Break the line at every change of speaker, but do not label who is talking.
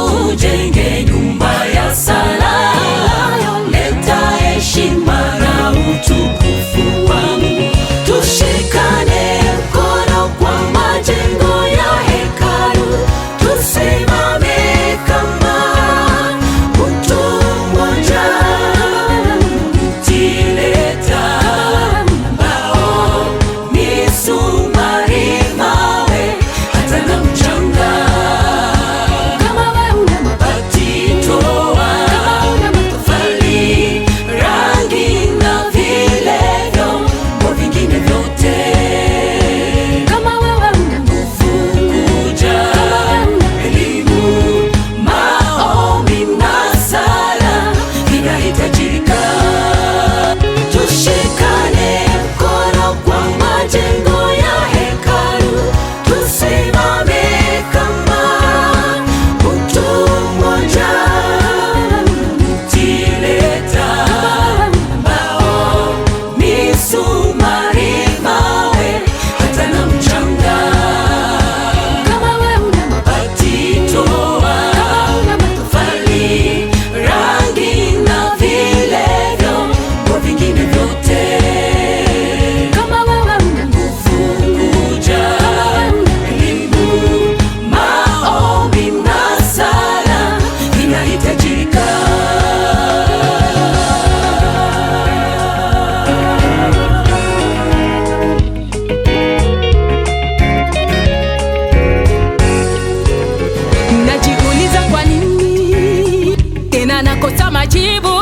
tujenge nyumba ya sala, leta heshima na utukufu wa Mungu. Tushikane mkono kwa majengo ya hekalu, tusimame kama mtu mmoja. Mtileta mbao, misumari, mawe, hata na mchanga. Kama wewe una mabati, toa matofali, rangi na vilevyo, kwa vingine vyote. Kama wewe una nguvu, kuja. Elimu, maombi na sala vinahitajika. Tushikane mkono kwa majengo ya hekalu, tusimame kama mtu mmoja. Mtileta mbao, misumari, mawe, hata na mchanga. Kama wewe una mabati, toa matofali, rangi na vilevyo, kwa vingine vyote. Kama wewe una nguvu, kuja. Elimu, maombi na sala vinahitajika.
Najiuliza kwa nini tena nakosa majibu.